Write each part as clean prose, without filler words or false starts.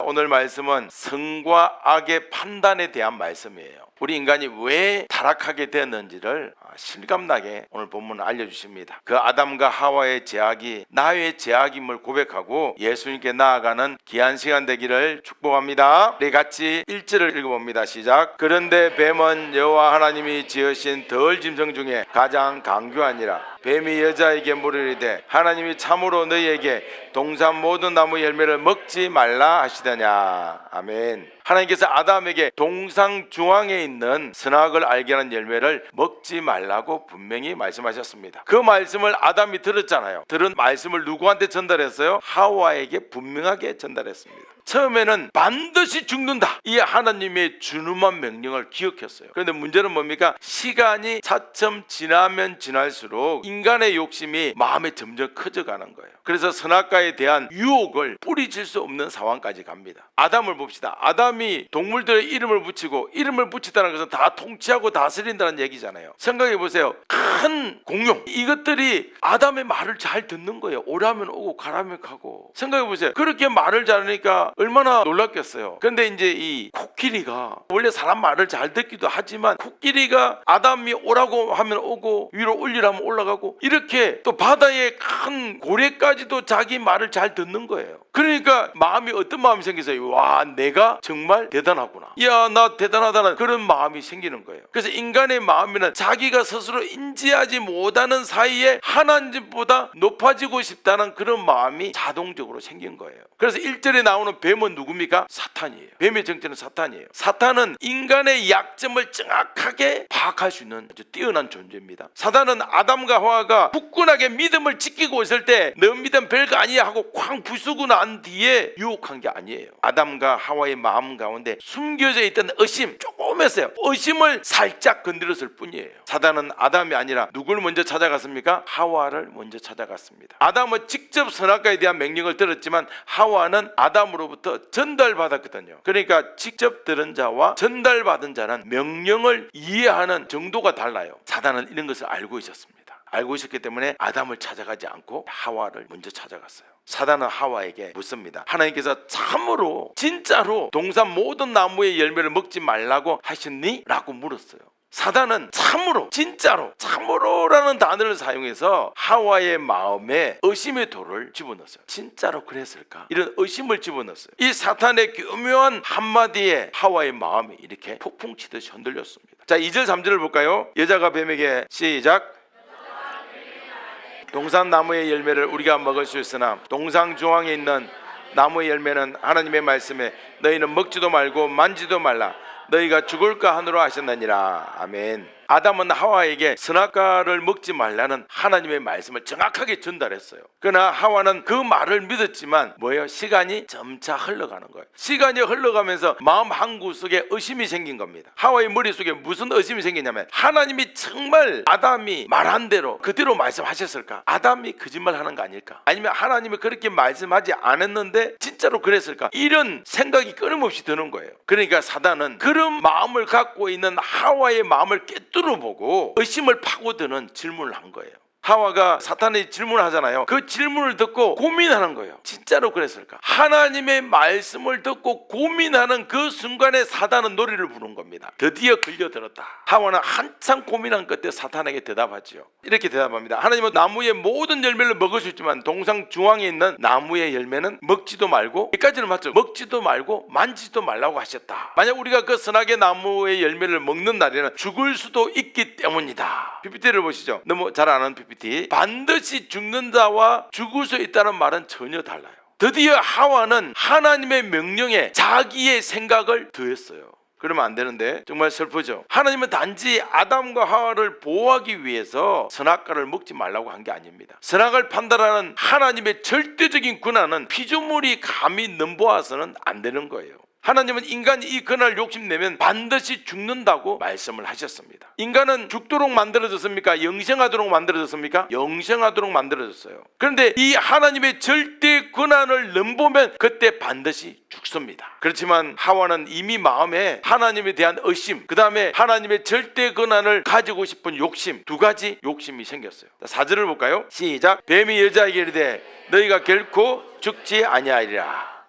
오늘 말씀은 선과 악의 판단에 대한 말씀이에요. 우리 인간이 왜 타락하게 되었는지를 실감나게 오늘 본문은 알려주십니다. 그 아담과 하와의 죄악이 나의 죄악임을 고백하고 예수님께 나아가는 귀한 시간 되기를 축복합니다. 우리 같이 1절을 읽어봅니다. 시작. 그런데 뱀은 여호와 하나님이 지으신 덜 짐승 중에 가장 강교하니라. 뱀이 여자에게 물으리되 하나님이 참으로 너희에게 동산 모든 나무 열매를 먹지 말라 하시더냐. 아멘. 하나님께서 아담에게 동상 중앙에 있는 선악을 알게 하는 열매를 먹지 말라고 분명히 말씀하셨습니다. 그 말씀을 아담이 들었잖아요. 들은 말씀을 누구한테 전달했어요? 하와에게 분명하게 전달했습니다. 처음에는 반드시 죽는다, 이 하나님의 준엄한 명령을 기억했어요. 그런데 문제는 뭡니까? 시간이 차츰 지나면 지날수록 인간의 욕심이 마음에 점점 커져가는 거예요. 그래서 선악과에 대한 유혹을 뿌리칠 수 없는 상황까지 갑니다. 아담을 봅시다. 아담이 동물들의 이름을 붙이고, 이름을 붙이다는 것은 다 통치하고 다스린다는 얘기잖아요. 생각해 보세요. 큰 공룡, 이것들이 아담의 말을 잘 듣는 거예요. 오라면 오고 가라면 가고. 생각해 보세요. 그렇게 말을 잘하니까 얼마나 놀랐겠어요. 그런데 이제 이 코끼리가, 원래 사람 말을 잘 듣기도 하지만 코끼리가 아담이 오라고 하면 오고 위로 올리라면 올라가고, 이렇게 또 바다의 큰 고래까지도 자기 말을 잘 듣는 거예요. 그러니까 마음이, 어떤 마음이 생기세요? 와, 내가 정말 대단하구나, 야, 나 대단하다는 그런 마음이 생기는 거예요. 그래서 인간의 마음에는 자기가 스스로 인지하지 못하는 사이에 하나님보다 높아지고 싶다는 그런 마음이 자동적으로 생긴 거예요. 그래서 1절에 나오는 뱀은 누굽니까? 사탄이에요. 뱀의 정체는 사탄이에요. 사탄은 인간의 약점을 정확하게 파악할 수 있는 아주 뛰어난 존재입니다. 사탄은 아담과 하와가 굳건하게 믿음을 지키고 있을 때 너 믿음 별거 아니야 하고 쾅 부수고 난 뒤에 유혹한 게 아니에요. 아담과 하와의 마음 가운데 숨겨져 있던 의심, 조금했어요. 의심을 살짝 건드렸을 뿐이에요. 사탄은 아담이 아니라 누굴 먼저 찾아갔습니까? 하와를 먼저 찾아갔습니다. 아담은 직접 선악과에 대한 명령을 들었지만 하와는 아담으로부터 전달받았거든요. 그러니까 직접 들은 자와 전달받은 자는 명령을 이해하는 정도가 달라요. 사탄은 이런 것을 알고 있었습니다. 알고 있었기 때문에 아담을 찾아가지 않고 하와를 먼저 찾아갔어요. 사단은 하와에게 묻습니다. 하나님께서 참으로 진짜로 동산 모든 나무의 열매를 먹지 말라고 하셨니? 라고 물었어요. 사단은 참으로, 진짜로, 참으로라는 단어를 사용해서 하와의 마음에 의심의 돌을 집어넣었어요. 진짜로 그랬을까? 이런 의심을 집어넣었어요. 이 사탄의 교묘한 한마디에 하와의 마음이 이렇게 폭풍 치듯이 흔들렸습니다. 자, 2절 3절을 볼까요? 여자가 뱀에게, 시작. 동산 나무의 열매를 우리가 먹을 수 있으나 동상 중앙에 있는 나무의 열매는 하나님의 말씀에 너희는 먹지도 말고 만지도 말라, 너희가 죽을까 하노라 하셨느니라. 아멘. 아담은 하와에게 선악과를 먹지 말라는 하나님의 말씀을 정확하게 전달했어요. 그러나 하와는 그 말을 믿었지만 뭐예요? 시간이 점차 흘러가는 거예요. 시간이 흘러가면서 마음 한구석에 의심이 생긴 겁니다. 하와의 머릿속에 무슨 의심이 생기냐면, 하나님이 정말 아담이 말한 대로 그대로 말씀하셨을까? 아담이 거짓말하는 거 아닐까? 아니면 하나님이 그렇게 말씀하지 않았는데 진짜로 그랬을까? 이런 생각이 끊임없이 드는 거예요. 그러니까 사단은 그런 마음을 갖고 있는 하와의 마음을 뚫어보고 의심을 파고드는 질문을 한 거예요. 하와가 사탄의 질문을 하잖아요. 그 질문을 듣고 고민하는 거예요. 진짜로 그랬을까? 하나님의 말씀을 듣고 고민하는 그 순간에 사단은 노래를 부른 겁니다. 드디어 걸려들었다. 하와는 한참 고민한 끝에 사탄에게 대답하죠. 이렇게 대답합니다. 하나님은 나무의 모든 열매를 먹을 수 있지만 동상 중앙에 있는 나무의 열매는 먹지도 말고, 여기까지는 맞죠? 먹지도 말고 만지도 말라고 하셨다. 만약 우리가 그 선악의 나무의 열매를 먹는 날에는 죽을 수도 있기 때문이다. PPT를 보시죠. 너무 잘 아는 PPT. 반드시 죽는 자와 죽을 수 있다는 말은 전혀 달라요. 드디어 하와는 하나님의 명령에 자기의 생각을 더했어요. 그러면 안 되는데 정말 슬프죠. 하나님은 단지 아담과 하와를 보호하기 위해서 선악과를 먹지 말라고 한 게 아닙니다. 선악을 판단하는 하나님의 절대적인 권한은 피조물이 감히 넘보아서는 안 되는 거예요. 하나님은 인간이 이 그날 욕심내면 반드시 죽는다고 말씀을 하셨습니다. 인간은 죽도록 만들어졌습니까? 영생하도록 만들어졌습니까? 영생하도록 만들어졌어요. 그런데 이 하나님의 절대 권한을 넘보면 그때 반드시 죽습니다. 그렇지만 하와는 이미 마음에 하나님에 대한 의심, 그 다음에 하나님의 절대 권한을 가지고 싶은 욕심, 두 가지 욕심이 생겼어요. 4절을 볼까요? 시작. 뱀이 여자에게 이르되 너희가 결코 죽지 아니하리라.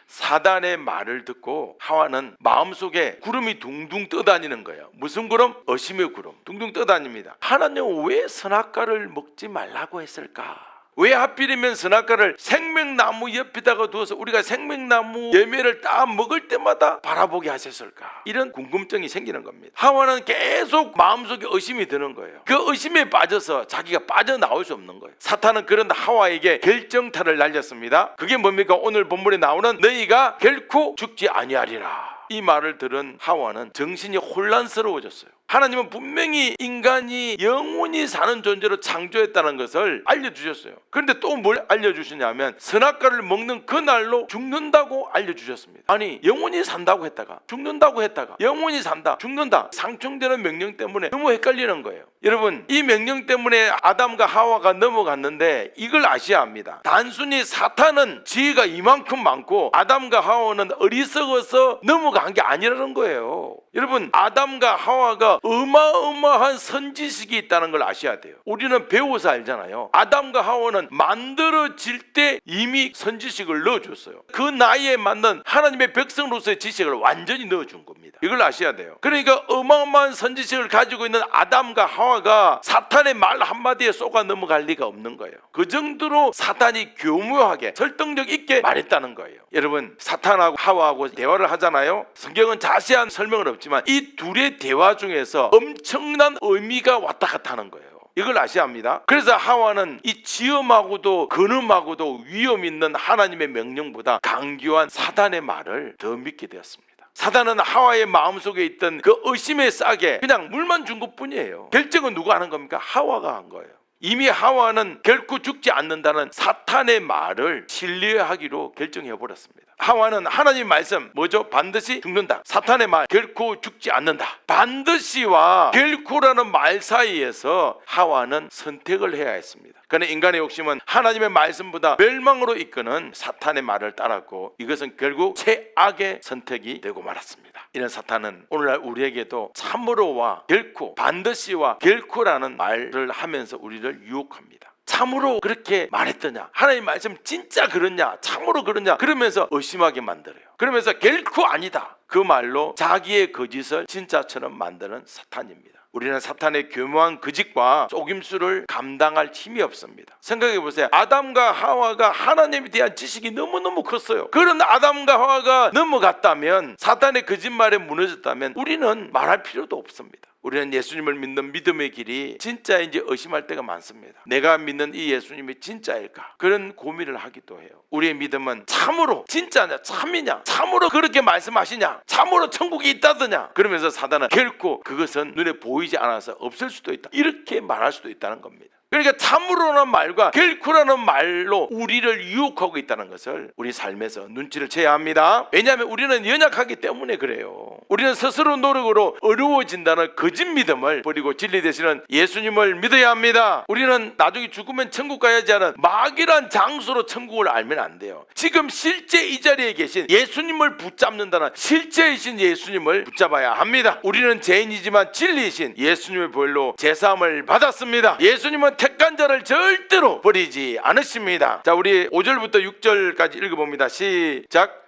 사단의 말을 듣고 하와는 마음속에 구름이 둥둥 떠다니는 거예요. 무슨 구름? 의심의 구름. 둥둥 떠다닙니다. 하나님은 왜 선악과를 먹지 말라고 했을까? 왜 하필이면 선악과를 생명나무 옆에다가 두어서 우리가 생명나무 열매를 딱 먹을 때마다 바라보게 하셨을까? 이런 궁금증이 생기는 겁니다. 하와는 계속 마음속에 의심이 드는 거예요. 그 의심에 빠져서 자기가 빠져나올 수 없는 거예요. 사탄은 그런 하와에게 결정타를 날렸습니다. 그게 뭡니까? 오늘 본문에 나오는 너희가 결코 죽지 아니하리라. 이 말을 들은 하와는 정신이 혼란스러워졌어요. 하나님은 분명히 인간이 영원히 사는 존재로 창조했다는 것을 알려주셨어요. 그런데 또 뭘 알려주시냐면 선악과를 먹는 그날로 죽는다고 알려주셨습니다. 아니, 영원히 산다고 했다가 죽는다고 했다가 영원히 산다 죽는다, 상충되는 명령 때문에 너무 헷갈리는 거예요. 여러분, 이 명령 때문에 아담과 하와가 넘어갔는데 이걸 아셔야 합니다. 단순히 사탄은 지혜가 이만큼 많고 아담과 하와는 어리석어서 넘어간 게 아니라는 거예요. 여러분, 아담과 하와가 어마어마한 선지식이 있다는 걸 아셔야 돼요. 우리는 배워서 알잖아요. 아담과 하와는 만들어질 때 이미 선지식을 넣어줬어요. 그 나이에 맞는 하나님의 백성으로서의 지식을 완전히 넣어준 겁니다. 이걸 아셔야 돼요. 그러니까 어마어마한 선지식을 가지고 있는 아담과 하와가 사탄의 말 한마디에 쏘가 넘어갈 리가 없는 거예요. 그 정도로 사탄이 교묘하게 설득력 있게 말했다는 거예요. 여러분, 사탄하고 하와하고 대화를 하잖아요. 성경은 자세한 설명은 없지만 이 둘의 대화 중에서 엄청난 의미가 왔다 갔다 하는 거예요. 이걸 아셔야 합니다. 그래서 하와는 이 지엄하고도 근엄하고도 위험 있는 하나님의 명령보다 강교한 사단의 말을 더 믿게 되었습니다. 사단은 하와의 마음속에 있던 그 의심의 싹에 그냥 물만 준 것뿐이에요. 결정은 누가 하는 겁니까? 하와가 한 거예요. 이미 하와는 결코 죽지 않는다는 사탄의 말을 신뢰하기로 결정해버렸습니다. 하와는 하나님 말씀 뭐죠? 반드시 죽는다. 사탄의 말 결코 죽지 않는다. 반드시와 결코라는 말 사이에서 하와는 선택을 해야 했습니다. 그러나 인간의 욕심은 하나님의 말씀보다 멸망으로 이끄는 사탄의 말을 따랐고 이것은 결국 최악의 선택이 되고 말았습니다. 이런 사탄은 오늘날 우리에게도 참으로와 결코, 반드시와 결코라는 말을 하면서 우리를 유혹합니다. 참으로 그렇게 말했더냐? 하나님 말씀 진짜 그렇냐? 참으로 그렇냐? 그러면서 의심하게 만들어요. 그러면서 결코 아니다. 그 말로 자기의 거짓을 진짜처럼 만드는 사탄입니다. 우리는 사탄의 교묘한 거짓과 속임수를 감당할 힘이 없습니다. 생각해 보세요. 아담과 하와가 하나님에 대한 지식이 너무너무 컸어요. 그런 아담과 하와가 넘어갔다면, 사탄의 거짓말에 무너졌다면 우리는 말할 필요도 없습니다. 우리는 예수님을 믿는 믿음의 길이 진짜인지 의심할 때가 많습니다. 내가 믿는 이 예수님이 진짜일까? 그런 고민을 하기도 해요. 우리의 믿음은 참으로 진짜냐? 참이냐? 참으로 그렇게 말씀하시냐? 참으로 천국이 있다더냐? 그러면서 사단은 결코 그것은 눈에 보이지 않아서 없을 수도 있다, 이렇게 말할 수도 있다는 겁니다. 그러니까 참으로라는 말과 결코라는 말로 우리를 유혹하고 있다는 것을 우리 삶에서 눈치를 채야 합니다. 왜냐하면 우리는 연약하기 때문에 그래요. 우리는 스스로 노력으로 어려워진다는 거짓 믿음을 버리고 진리 되시는 예수님을 믿어야 합니다. 우리는 나중에 죽으면 천국 가야지 하는 막연한 장소로 천국을 알면 안 돼요. 지금 실제 이 자리에 계신 예수님을 붙잡는다는 실제이신 예수님을 붙잡아야 합니다. 우리는 죄인이지만 진리이신 예수님의 보혈로 제사함을 받았습니다. 예수님은 택한 자를 절대로 버리지 않으십니다. 자, 우리 5절부터 6절까지 읽어봅니다. 시작.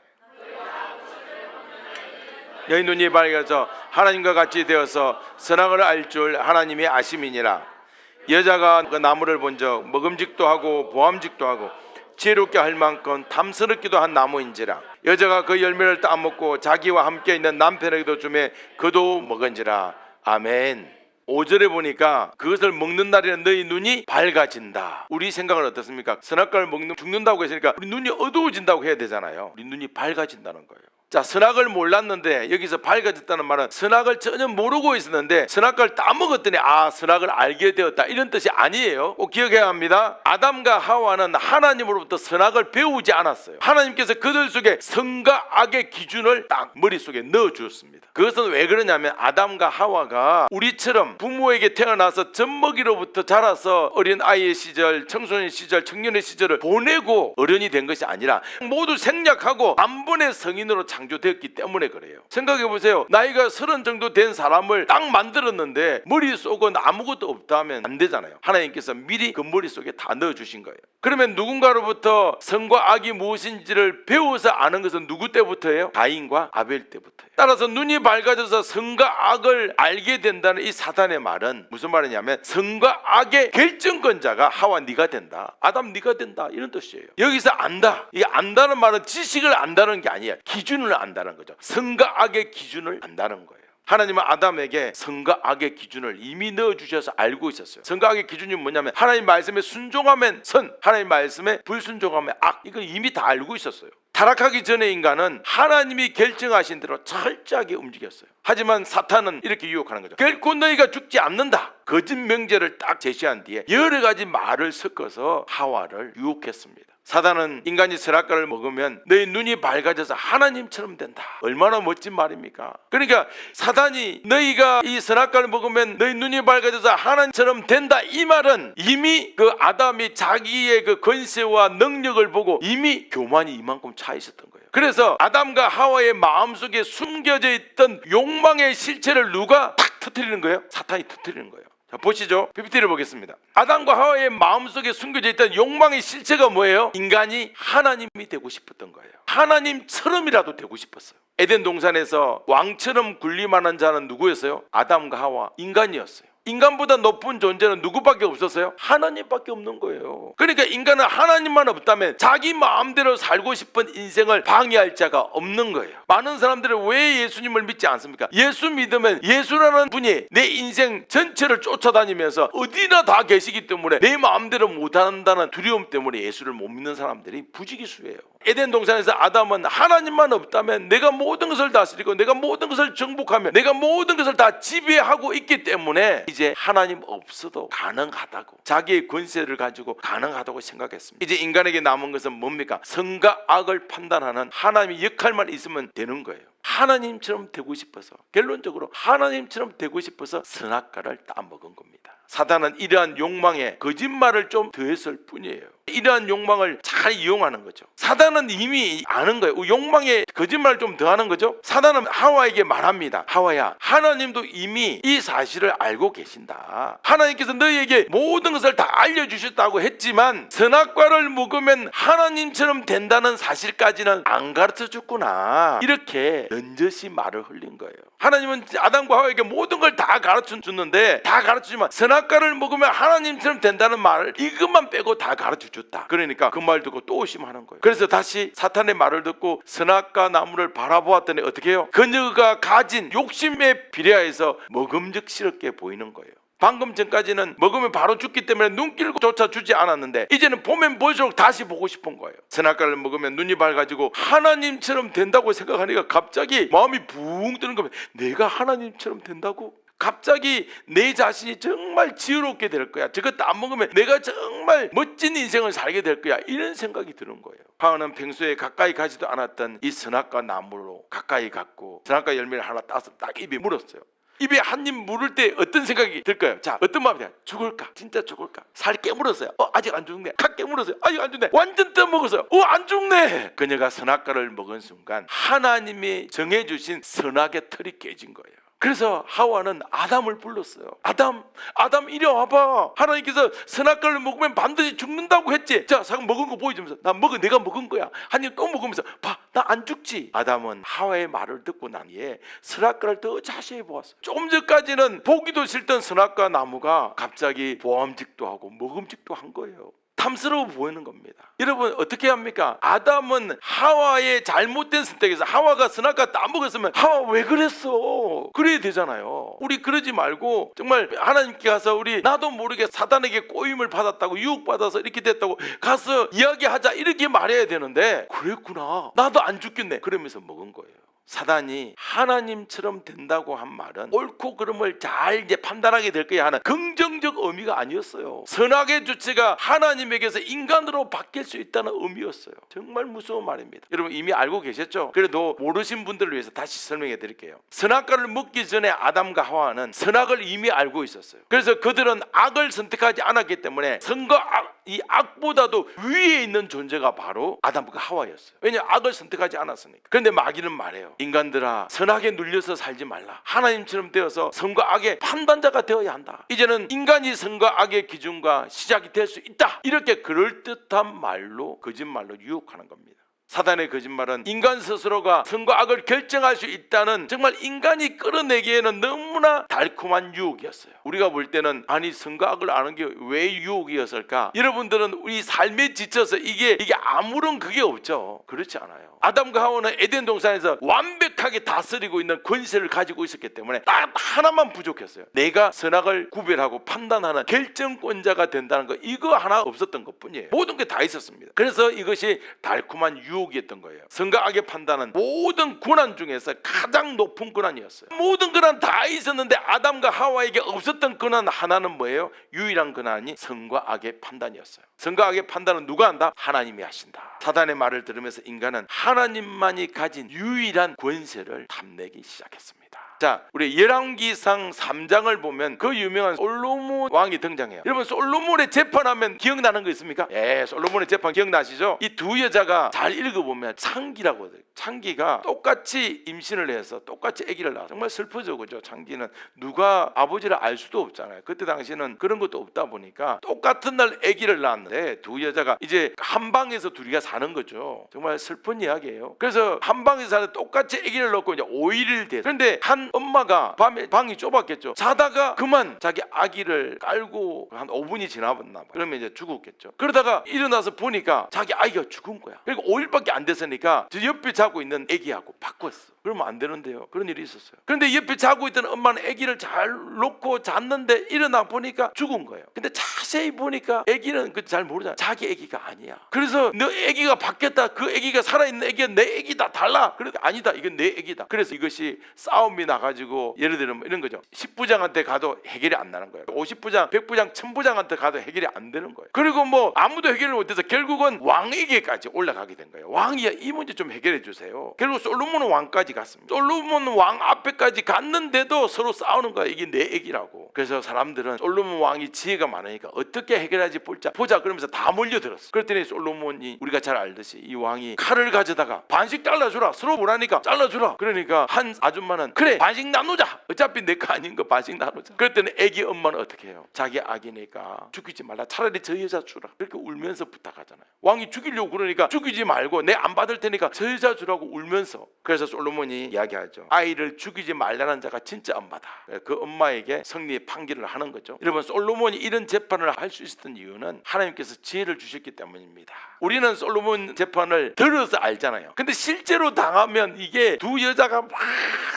너희 눈이 밝아서 하나님과 같이 되어서 선악을 알 줄 하나님의 아심이니라. 여자가 그 나무를 본 적 먹음직도 하고 보암직도 하고 지혜롭게 할 만큼 탐스럽기도 한 나무인지라. 여자가 그 열매를 따먹고 자기와 함께 있는 남편에게도 주매 그도 먹은지라. 아멘. 5절에 보니까 그것을 먹는 날에는 너희 눈이 밝아진다. 우리 생각은 어떻습니까? 선악과를 먹는 죽는다고 했으니까 우리 눈이 어두워진다고 해야 되잖아요. 우리 눈이 밝아진다는 거예요. 자, 선악을 몰랐는데 여기서 밝아졌다는 말은 선악을 전혀 모르고 있었는데 선악과를 따먹었더니 선악을 알게 되었다, 이런 뜻이 아니에요. 꼭 기억해야 합니다. 아담과 하와는 하나님으로부터 선악을 배우지 않았어요. 하나님께서 그들 속에 선과 악의 기준을 딱 머릿속에 넣어주었습니다. 그것은 왜 그러냐면 아담과 하와가 우리처럼 부모에게 태어나서 젖먹이로부터 자라서 어린 아이의 시절, 청소년 시절, 청년의 시절을 보내고 어른이 된 것이 아니라 모두 생략하고 단번에 성인으로 창조되었기 때문에 그래요. 생각해 보세요. 나이가 30 정도 된 사람을 딱 만들었는데 머릿속은 아무것도 없다면 안 되잖아요. 하나님께서 미리 그 머릿속에 다 넣어주신 거예요. 그러면 누군가로부터 선과 악이 무엇인지를 배워서 아는 것은 누구 때부터예요? 가인과 아벨 때부터예요. 따라서 눈이 밝아져서 선과 악을 알게 된다는 이 사단의 말은 무슨 말이냐면 선과 악의 결정권자가 하와 네가 된다, 아담 네가 된다, 이런 뜻이에요. 여기서 안다, 이 안다는 말은 지식을 안다는 게 아니에요. 기준을 안다는 거죠. 선과 악의 기준을 안다는 거예요. 하나님은 아담에게 선과 악의 기준을 이미 넣어주셔서 알고 있었어요. 선과 악의 기준이 뭐냐면 하나님 말씀에 순종하면 선, 하나님 말씀에 불순종하면 악, 이걸 이미 다 알고 있었어요. 타락하기 전에 인간은 하나님이 결정하신 대로 철저하게 움직였어요. 하지만 사탄은 이렇게 유혹하는 거죠. 결코 너희가 죽지 않는다, 거짓 명제를 딱 제시한 뒤에 여러 가지 말을 섞어서 하와를 유혹했습니다. 사단은 인간이 선악과를 먹으면 너희 눈이 밝아져서 하나님처럼 된다. 얼마나 멋진 말입니까? 그러니까 사단이 너희가 이 선악과를 먹으면 너희 눈이 밝아져서 하나님처럼 된다, 이 말은 이미 그 아담이 자기의 그 권세와 능력을 보고 이미 교만이 이만큼 차 있었던 거예요. 그래서 아담과 하와의 마음속에 숨겨져 있던 욕망의 실체를 누가 탁 터뜨리는 거예요? 사탄이 터뜨리는 거예요. 자, 보시죠. PPT를 보겠습니다. 아담과 하와의 마음속에 숨겨져 있던 욕망의 실체가 뭐예요? 인간이 하나님이 되고 싶었던 거예요. 하나님처럼이라도 되고 싶었어요. 에덴 동산에서 왕처럼 군림하는 자는 누구였어요? 아담과 하와, 인간이었어요. 인간보다 높은 존재는 누구밖에 없었어요? 하나님밖에 없는 거예요. 그러니까 인간은 하나님만 없다면 자기 마음대로 살고 싶은 인생을 방해할 자가 없는 거예요. 많은 사람들은 왜 예수님을 믿지 않습니까? 예수 믿으면 예수라는 분이 내 인생 전체를 쫓아다니면서 어디나 다 계시기 때문에 내 마음대로 못한다는 두려움 때문에 예수를 못 믿는 사람들이 부지기수예요. 에덴 동산에서 아담은 하나님만 없다면 내가 모든 것을 다스리고 내가 모든 것을 정복하며 내가 모든 것을 다 지배하고 있기 때문에 이제 하나님 없어도 가능하다고, 자기의 권세를 가지고 가능하다고 생각했습니다. 이제 인간에게 남은 것은 뭡니까? 선과 악을 판단하는 하나님의 역할만 있으면 되는 거예요. 하나님처럼 되고 싶어서, 결론적으로 하나님처럼 되고 싶어서 선악과를 따먹은 겁니다. 사단은 이러한 욕망에 거짓말을 좀 더했을 뿐이에요. 이러한 욕망을 잘 이용하는 거죠. 사단은 이미 아는 거예요. 욕망에 거짓말을 좀 더하는 거죠. 사단은 하와에게 말합니다. 하와야, 하나님도 이미 이 사실을 알고 계신다. 하나님께서 너희에게 모든 것을 다 알려주셨다고 했지만 선악과를 먹으면 하나님처럼 된다는 사실까지는 안 가르쳐줬구나. 이렇게 넌저시 말을 흘린 거예요. 하나님은 아담과 하와에게 모든 걸 다 가르쳐줬는데, 다 가르쳐주지만 선악과를 먹으면 하나님처럼 된다는 말을 이것만 빼고 다 가르쳐줬다. 그러니까 그 말 듣고 또 의심하는 거예요. 그래서 다시 사탄의 말을 듣고 선악과 나무를 바라보았더니 어떻게 해요? 그녀가 가진 욕심에 비례해서 먹음직스럽게 보이는 거예요. 방금 전까지는 먹으면 바로 죽기 때문에 눈길조차 주지 않았는데 이제는 보면 볼수록 다시 보고 싶은 거예요. 선악과를 먹으면 눈이 밝아지고 하나님처럼 된다고 생각하니까 갑자기 마음이 붕 뜨는 겁니다. 내가 하나님처럼 된다고? 갑자기 내 자신이 정말 지혜롭게 될 거야. 저것도 안 먹으면 내가 정말 멋진 인생을 살게 될 거야. 이런 생각이 드는 거예요. 하와는 평소에 가까이 가지도 않았던 이 선악과 나무로 가까이 갔고 선악과 열매를 하나 따서 딱 입에 물었어요. 입에 한 입 물을 때 어떤 생각이 들까요? 자, 어떤 마음이야? 죽을까? 진짜 죽을까? 살 깨물었어요. 아직 안 죽네. 각 깨물었어요. 아직 안 죽네. 완전 떠먹었어요. 안 죽네. 그녀가 선악과를 먹은 순간 하나님이 정해주신 선악의 틀이 깨진 거예요. 그래서 하와는 아담을 불렀어요. 아담 이리 와봐. 하나님께서 선악과를 먹으면 반드시 죽는다고 했지. 자, 잠깐 먹은 거 보여주면서 내가 먹은 거야. 한 입 꼭 먹으면서 봐, 나 안 죽지. 아담은 하와의 말을 듣고 난 뒤에 선악과를 더 자세히 보았어요. 조금 전까지는 보기도 싫던 선악과 나무가 갑자기 보암직도 하고 먹음직도 한 거예요. 탐스러워 보이는 겁니다. 여러분 어떻게 합니까? 아담은 하와의 잘못된 선택에서 하와가 선악과 따먹었으면 하와 왜 그랬어? 그래야 되잖아요. 우리 그러지 말고 정말 하나님께 가서 우리 나도 모르게 사단에게 꼬임을 받았다고, 유혹받아서 이렇게 됐다고 가서 이야기하자, 이렇게 말해야 되는데 그랬구나, 나도 안 죽겠네, 그러면서 먹은 거예요. 사단이 하나님처럼 된다고 한 말은 옳고 그름을 잘 이제 판단하게 될 거야 하는 긍정적 의미가 아니었어요. 선악의 주체가 하나님에게서 인간으로 바뀔 수 있다는 의미였어요. 정말 무서운 말입니다. 여러분 이미 알고 계셨죠? 그래도 모르신 분들을 위해서 다시 설명해 드릴게요. 선악과를 먹기 전에 아담과 하와는 선악을 이미 알고 있었어요. 그래서 그들은 악을 선택하지 않았기 때문에 선과 이 악보다도 위에 있는 존재가 바로 아담과 하와였어요. 왜냐, 악을 선택하지 않았으니까. 그런데 마귀는 말해요. 인간들아, 선악에 눌려서 살지 말라. 하나님처럼 되어서 선과 악의 판단자가 되어야 한다. 이제는 인간이 선과 악의 기준과 시작이 될 수 있다. 이렇게 그럴듯한 말로, 거짓말로 유혹하는 겁니다. 사단의 거짓말은 인간 스스로가 선과 악을 결정할 수 있다는, 정말 인간이 끌어내기에는 너무나 달콤한 유혹이었어요. 우리가 볼 때는 아니, 선과 악을 아는 게 왜 유혹이었을까? 여러분들은 우리 삶에 지쳐서 이게 아무런 그게 없죠. 그렇지 않아요. 아담과 하와는 에덴 동산에서 완벽하게 다스리고 있는 권세를 가지고 있었기 때문에 딱 하나만 부족했어요. 내가 선악을 구별하고 판단하는 결정권자가 된다는 거, 이거 하나 없었던 것뿐이에요. 모든 게 다 있었습니다. 그래서 이것이 달콤한 유혹이었던 거예요. 선과 악의 판단은 모든 고난 중에서 가장 높은 고난이었어요. 모든 고난 다 있었는데 아담과 하와에게 없었던 고난 하나는 뭐예요? 유일한 고난이 선과 악의 판단이었어요. 선과 악의 판단은 누가 한다? 하나님이 하신다. 사단의 말을 들으면서 인간은 하나님만이 가진 유일한 권세를 탐내기 시작했습니다. 자, 우리 열왕기상 3장을 보면 그 유명한 솔로몬 왕이 등장해요. 여러분, 솔로몬의 재판하면 기억나는 거 있습니까? 예, 솔로몬의 재판 기억나시죠? 이 두 여자가 잘 읽어보면 창기라고 해요. 창기가 똑같이 임신을 해서 똑같이 아기를 낳아. 정말 슬프죠, 그죠? 창기는 누가 아버지를 알 수도 없잖아요. 그때 당시에는 그런 것도 없다 보니까 똑같은 날 아기를 낳았는데 두 여자가 이제 한 방에서 둘이가 사는 거죠. 정말 슬픈 이야기예요. 그래서 한 방에서 사는데 똑같이 아기를 낳고 이제 5일을 돼. 그런데 한 엄마가 밤에 방이 좁았겠죠. 자다가 그만 자기 아기를 깔고 한 5분이 지나봤나 봐요. 그러면 이제 죽었겠죠. 그러다가 일어나서 보니까 자기 아이가 죽은 거야. 그리고 5일밖에 안 됐으니까 저 옆에 자고 있는 아기하고 바꿨어. 그러면 안 되는데요. 그런 일이 있었어요. 그런데 옆에 자고 있던 엄마는 아기를 잘 놓고 잤는데 일어나 보니까 죽은 거예요. 근데 자세히 보니까 아기는 잘 모르잖아. 자기 아기가 아니야. 그래서 너 아기가 바뀌었다. 그 아기가 살아있는 아기가 내 아기다. 달라. 그런데 아니다. 이건 내 아기다. 그래서 이것이 싸움이 나가지고, 예를 들면 이런 거죠. 10부장한테 가도 해결이 안 나는 거예요. 50부장, 100부장, 1000부장한테 가도 해결이 안 되는 거예요. 그리고 뭐 아무도 해결을 못해서 결국은 왕에게까지 올라가게 된 거예요. 왕이야, 이 문제 좀 해결해 주세요. 결국 솔로몬은 왕까지 갔습니다. 솔로몬 왕 앞에까지 갔는데도 서로 싸우는 거야. 이게 내 얘기라고. 그래서 사람들은 솔로몬 왕이 지혜가 많으니까 어떻게 해결하지 보자 그러면서 다 몰려들었어. 그랬더니 솔로몬이, 우리가 잘 알듯이 이 왕이 칼을 가져다가 반씩 잘라주라. 서로 뭐라니까 잘라주라. 그러니까 한 아줌마는 그래, 반씩 나누자. 어차피 내 거 아닌 거 반씩 나누자. 그랬더니 애기 엄마는 어떻게 해요? 자기 아기니까 죽이지 말라. 차라리 저 여자 주라. 그렇게 울면서 부탁하잖아요. 왕이 죽이려고 그러니까 죽이지 말고 내 안 받을 테니까 저 여자 주라고 울면서. 그래서 솔로몬이 이야기하죠. 아이를 죽이지 말라는 자가 진짜 엄마다. 그 엄마에게 성리의 판결을 하는 거죠. 여러분, 솔로몬이 이런 재판을 할 수 있었던 이유는 하나님께서 지혜를 주셨기 때문입니다. 우리는 솔로몬 재판을 들어서 알잖아요. 근데 실제로 당하면 이게 두 여자가 막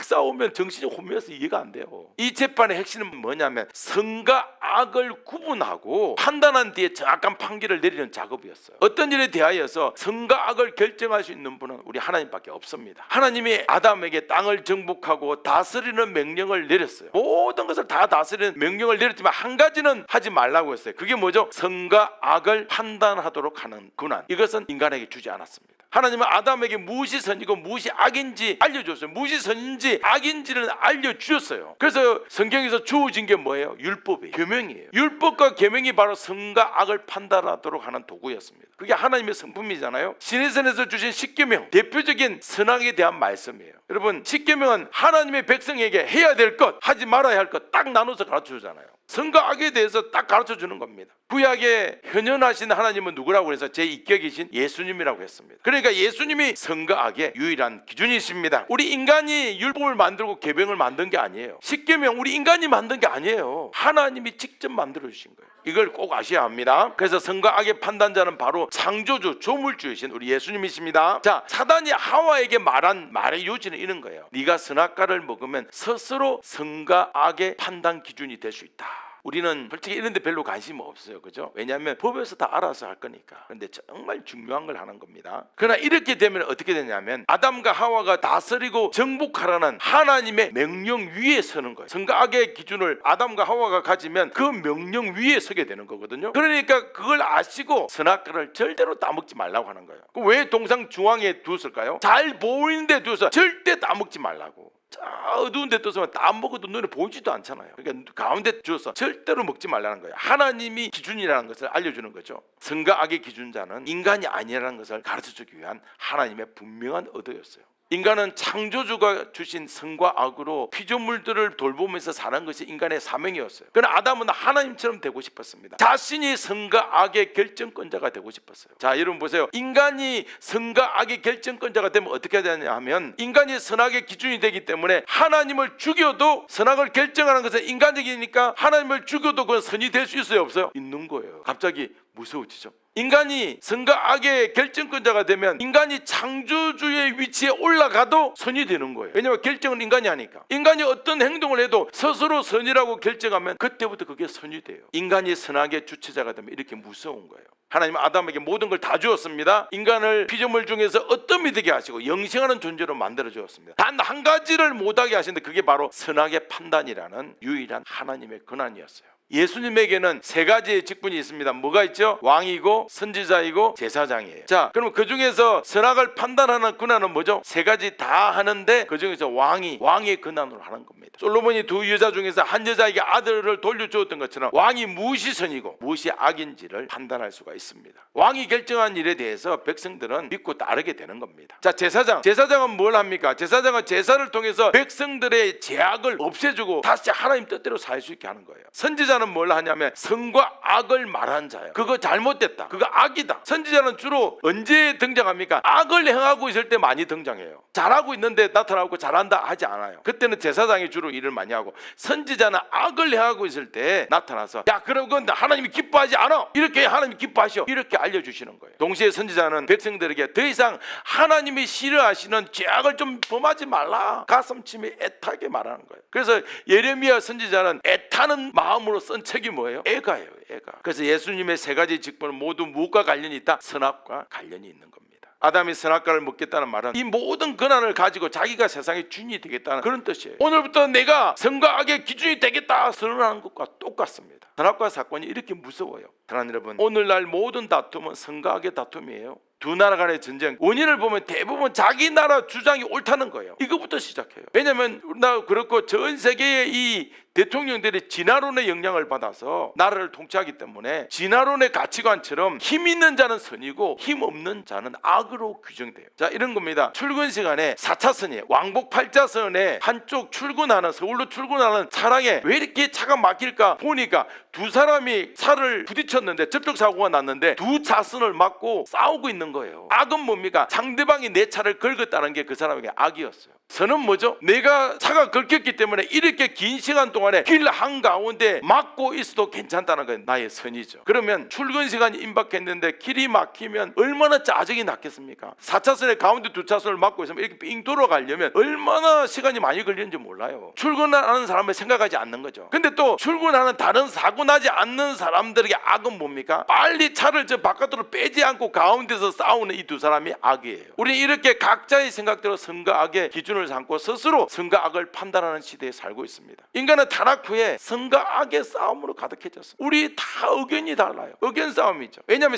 싸우면 정신이 혼미해서 이해가 안 돼요. 이 재판의 핵심은 뭐냐면 선과 악을 구분하고 판단한 뒤에 정확한 판결을 내리는 작업이었어요. 어떤 일에 대하여서 선과 악을 결정할 수 있는 분은 우리 하나님밖에 없습니다. 하나님이 아담에게 땅을 정복하고 다스리는 명령을 내렸어요. 모든 것을 다 다스리는 명령을 내렸지만 한 가지는 하지 말라고 했어요. 그게 뭐죠? 선과 악을 판단하도록 하는 권한. 이것은 인간에게 주지 않았습니다. 하나님은 아담에게 무엇이 선이고 무엇이 악인지 알려줬어요. 무엇이 선인지 악인지는 알려주셨어요. 그래서 성경에서 주어진 게 뭐예요? 율법이에요. 계명이에요. 율법과 계명이 바로 선과 악을 판단하도록 하는 도구였습니다. 그게 하나님의 성품이잖아요. 시내산에서 주신 십계명, 대표적인 선악에 대한 말씀이에요. 여러분, 십계명은 하나님의 백성에게 해야 될 것, 하지 말아야 할 것 딱 나눠서 가르쳐주잖아요. 선과 악에 대해서 딱 가르쳐주는 겁니다. 구약에 현현하신 하나님은 누구라고 해서 제2격이신 예수님이라고 했습니다. 그러니까 예수님이 선과 악의 유일한 기준이십니다. 우리 인간이 율법을 만들고 계명을 만든 게 아니에요. 십계명 우리 인간이 만든 게 아니에요. 하나님이 직접 만들어 주신 거예요. 이걸 꼭 아셔야 합니다. 그래서 선과 악의 판단자는 바로 창조주, 조물주이신 우리 예수님이십니다. 자, 사단이 하와에게 말한 말의 요지는 이런 거예요. 네가 선악과를 먹으면 스스로 선과 악의 판단 기준이 될 수 있다. 우리는 솔직히 이런 데 별로 관심 없어요. 그죠? 왜냐하면 법에서 다 알아서 할 거니까. 그런데 정말 중요한 걸 하는 겁니다. 그러나 이렇게 되면 어떻게 되냐면 아담과 하와가 다스리고 정복하라는 하나님의 명령 위에 서는 거예요. 선과 악의 기준을 아담과 하와가 가지면 그 명령 위에 서게 되는 거거든요. 그러니까 그걸 아시고 선악과를 절대로 따먹지 말라고 하는 거예요. 왜 동상 중앙에 두었을까요? 잘 보이는데 두어서 절대 따먹지 말라고. 저 어두운 데 떠서 다 먹어도 눈에 보이지도 않잖아요. 그러니까 가운데 주어서 절대로 먹지 말라는 거예요. 하나님이 기준이라는 것을 알려주는 거죠. 선과 악의 기준자는 인간이 아니라는 것을 가르쳐주기 위한 하나님의 분명한 의도였어요. 인간은 창조주가 주신 선과 악으로 피조물들을 돌보면서 사는 것이 인간의 사명이었어요. 그러나 아담은 하나님처럼 되고 싶었습니다. 자신이 선과 악의 결정권자가 되고 싶었어요. 자, 여러분 보세요. 인간이 선과 악의 결정권자가 되면 어떻게 되냐 하면 인간이 선악의 기준이 되기 때문에 하나님을 죽여도 선악을 결정하는 것은 인간적이니까 하나님을 죽여도 그건 선이 될 수 있어요, 없어요? 있는 거예요. 갑자기 무서워지죠. 인간이 선과 악의 결정권자가 되면 인간이 창조주의 위치에 올라가도 선이 되는 거예요. 왜냐하면 결정은 인간이 하니까. 인간이 어떤 행동을 해도 스스로 선이라고 결정하면 그때부터 그게 선이 돼요. 인간이 선악의 주체자가 되면 이렇게 무서운 거예요. 하나님은 아담에게 모든 걸 다 주었습니다. 인간을 피조물 중에서 어떤 믿게 하시고 영생하는 존재로 만들어 주었습니다. 단 한 가지를 못하게 하시는데 그게 바로 선악의 판단이라는 유일한 하나님의 권한이었어요. 예수님에게는 세 가지의 직분이 있습니다. 뭐가 있죠? 왕이고 선지자이고 제사장이에요. 자, 그럼 그 중에서 선악을 판단하는 권한은 뭐죠? 세 가지 다 하는데 그 중에서 왕의 권한으로 하는 겁니다. 솔로몬이 두 여자 중에서 한 여자에게 아들을 돌려주었던 것처럼 왕이 무엇이 선이고 무엇이 악인지를 판단할 수가 있습니다. 왕이 결정한 일에 대해서 백성들은 믿고 따르게 되는 겁니다. 자, 제사장은 뭘 합니까? 제사장은 제사를 통해서 백성들의 죄악을 없애주고 다시 하나님 뜻대로 살 수 있게 하는 거예요. 선지자는 뭘 하냐면 선과 악을 말하는 자예요. 그거 잘못됐다, 그거 악이다. 선지자는 주로 언제 등장합니까? 악을 행하고 있을 때 많이 등장해요. 잘하고 있는데 나타나고 잘한다 하지 않아요. 그때는 제사장이 주로 일을 많이 하고, 선지자는 악을 행하고 있을 때 나타나서 야, 그럼 그건 하나님이 기뻐하지 않아, 이렇게 하나님이 기뻐하셔, 이렇게 알려주시는 거예요. 동시에 선지자는 백성들에게 더 이상 하나님이 싫어하시는 죄악을 좀 범하지 말라, 가슴치며 애타게 말하는 거예요. 그래서 예레미야 선지자는 애타는 마음으로 쓴 책이 뭐예요? 애가예요, 애가. 그래서 예수님의 세 가지 직분은 모두 무엇과 관련이 있다? 선악과 관련이 있는 겁니다. 아담이 선악과를 먹겠다는 말은 이 모든 권한을 가지고 자기가 세상의 주인이 되겠다는 그런 뜻이에요. 오늘부터 내가 선과 악의 기준이 되겠다 선언하는 것과 똑같습니다. 선악과 사건이 이렇게 무서워요. 사랑하는 여러분, 오늘날 모든 다툼은 선과 악의 다툼이에요. 두 나라 간의 전쟁 원인을 보면 대부분 자기 나라 주장이 옳다는 거예요. 이거부터 시작해요. 왜냐하면 나 그렇고 전 세계의 이 대통령들이 진화론의 영향을 받아서 나라를 통치하기 때문에 진화론의 가치관처럼 힘 있는 자는 선이고 힘 없는 자는 악으로 규정돼요. 자, 이런 겁니다. 출근 시간에 4차선이에요. 왕복 8차선에 한쪽 출근하는, 서울로 출근하는 차량에 왜 이렇게 차가 막힐까 보니까 두 사람이 차를 부딪혔는데 접촉사고가 났는데 두 차선을 막고 싸우고 있는 거예요. 악은 뭡니까? 상대방이 내 차를 긁었다는 게 그 사람에게 악이었어요. 선은 뭐죠? 내가 차가 긁혔기 때문에 이렇게 긴 시간 동안에 길 한가운데 막고 있어도 괜찮다는 건 나의 선이죠. 그러면 출근 시간이 임박했는데 길이 막히면 얼마나 짜증이 났겠습니까? 4차선에 가운데 두 차선을 막고 있으면 이렇게 빙 돌아가려면 얼마나 시간이 많이 걸리는지 몰라요. 출근하는 사람을 생각하지 않는 거죠. 근데 또 출근하는 다른 사고 나지 않는 사람들에게 악은 뭡니까? 빨리 차를 저 바깥으로 빼지 않고 가운데서 싸우는 이 두 사람이 악이에요. 우리 이렇게 각자의 생각대로 선과 악의 기준을 삼고 스스로 선과 악을 판단하는 시대에 살고 있습니다. 인간은 타락 후에 선과 악의 싸움으로 가득해졌어요. 우리 다 의견이 달라요. 의견 싸움이죠. 왜냐하면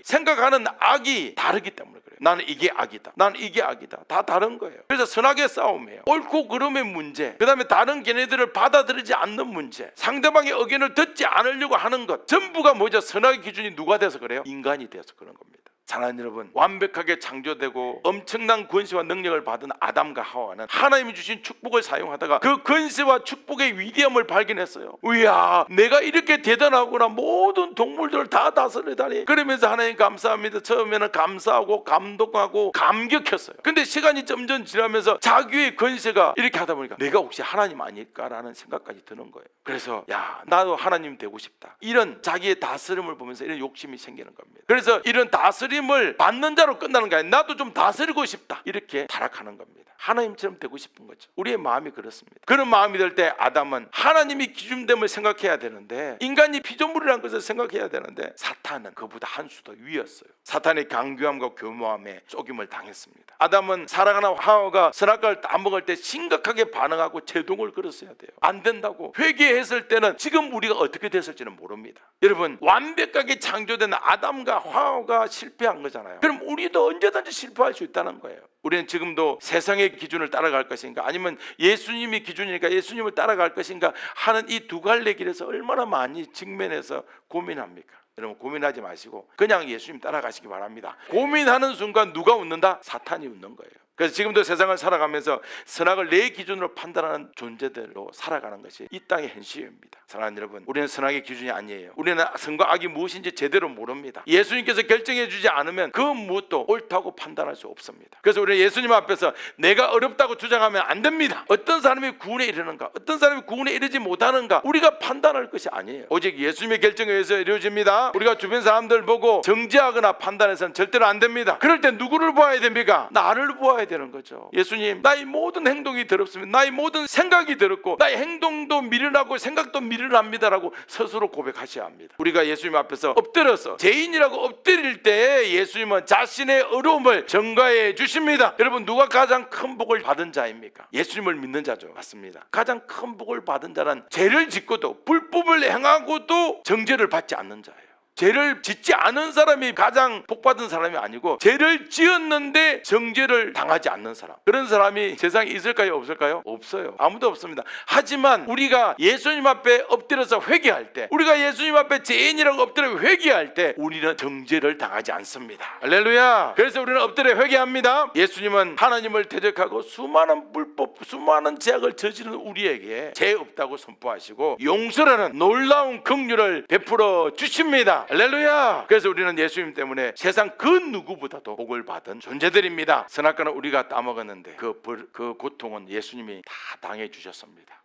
생각하는 악이 다르기 때문에 그래요. 나는 이게 악이다, 나는 이게 악이다, 다 다른 거예요. 그래서 선악의 싸움이에요. 옳고 그름의 문제, 그 다음에 다른 견해들을 받아들이지 않는 문제, 상대방의 의견을 듣지 않으려고 하는 것, 전부가 뭐죠? 선악의 기준이 누가 돼서 그래요? 인간이 돼서 그런 겁니다. 사랑하는 여러분, 완벽하게 창조되고 엄청난 권세와 능력을 받은 아담과 하와는 하나님이 주신 축복을 사용하다가 그 권세와 축복의 위대함을 발견했어요. 이야, 내가 이렇게 대단하구나, 모든 동물들을 다 다스리다니. 그러면서 하나님 감사합니다. 처음에는 감사하고 감동하고 감격했어요. 근데 시간이 점점 지나면서 자기의 권세가 이렇게 하다 보니까 내가 혹시 하나님 아닐까라는 생각까지 드는 거예요. 그래서 야, 나도 하나님 되고 싶다, 이런 자기의 다스림을 보면서 이런 욕심이 생기는 겁니다. 그래서 이런 다스림을 받는 자로 끝나는 게 아니라 나도 좀 다스리고 싶다, 이렇게 타락하는 겁니다. 하나님처럼 되고 싶은 거죠. 우리의 마음이 그렇습니다. 그런 마음이 들 때 아담은 하나님이 기준됨을 생각해야 되는데, 인간이 피조물이라는 것을 생각해야 되는데, 사탄은 그보다 한 수 더 위였어요. 사탄의 강교함과 교모함에 속임을 당했습니다. 아담은 사랑하는 하와가 선악과를 따먹을 때 심각하게 반응하고 제동을 걸었어야 돼요. 안 된다고 회개했을 때는 지금 우리가 어떻게 됐을지는 모릅니다. 여러분, 완벽하게 창조된 아담과 하와가 실패 실패한 거잖아요. 그럼 우리도 언제든지 실패할 수 있다는 거예요. 우리는 지금도 세상의 기준을 따라갈 것인가, 아니면 예수님이 기준이니까 예수님을 따라갈 것인가 하는 이 두 갈래 길에서 얼마나 많이 직면해서 고민합니까? 여러분, 고민하지 마시고 그냥 예수님 따라가시기 바랍니다. 고민하는 순간 누가 웃는다? 사탄이 웃는 거예요. 그래서 지금도 세상을 살아가면서 선악을 내 기준으로 판단하는 존재들로 살아가는 것이 이 땅의 현실입니다. 사랑하는 여러분, 우리는 선악의 기준이 아니에요. 우리는 선과 악이 무엇인지 제대로 모릅니다. 예수님께서 결정해 주지 않으면 그 무엇도 옳다고 판단할 수 없습니다. 그래서 우리는 예수님 앞에서 내가 어렵다고 주장하면 안 됩니다. 어떤 사람이 구원에 이르는가, 어떤 사람이 구원에 이르지 못하는가 우리가 판단할 것이 아니에요. 오직 예수님의 결정에 의해서 이루어집니다. 우리가 주변 사람들 보고 정죄하거나 판단해서는 절대로 안 됩니다. 그럴 때 누구를 보아야 됩니까? 나를 보아야 되는 거죠. 예수님, 나의 모든 행동이 더럽습니다. 나의 모든 생각이 더럽고 나의 행동도 미련하고 생각도 미련합니다라고 스스로 고백하셔야 합니다. 우리가 예수님 앞에서 엎드려서 죄인이라고 엎드릴 때 예수님은 자신의 어려움을 전가해 주십니다. 여러분, 누가 가장 큰 복을 받은 자입니까? 예수님을 믿는 자죠. 맞습니다. 가장 큰 복을 받은 자는 죄를 짓고도 불법을 행하고도 정죄를 받지 않는 자예요. 죄를 짓지 않은 사람이 가장 복받은 사람이 아니고 죄를 지었는데 정죄를 당하지 않는 사람, 그런 사람이 세상에 있을까요? 없을까요? 없어요. 아무도 없습니다. 하지만 우리가 예수님 앞에 엎드려서 회개할 때, 우리가 예수님 앞에 죄인이라고 엎드려 회개할 때 우리는 정죄를 당하지 않습니다. 할렐루야. 그래서 우리는 엎드려 회개합니다. 예수님은 하나님을 대적하고 수많은 불법, 수많은 죄악을 저지르는 우리에게 죄 없다고 선포하시고 용서라는 놀라운 긍휼을 베풀어 주십니다. 할렐루야. 그래서 우리는 예수님 때문에 세상 그 누구보다도 복을 받은 존재들입니다. 선악과는 우리가 따먹었는데 그 고통은 예수님이 다 당해 주셨습니다.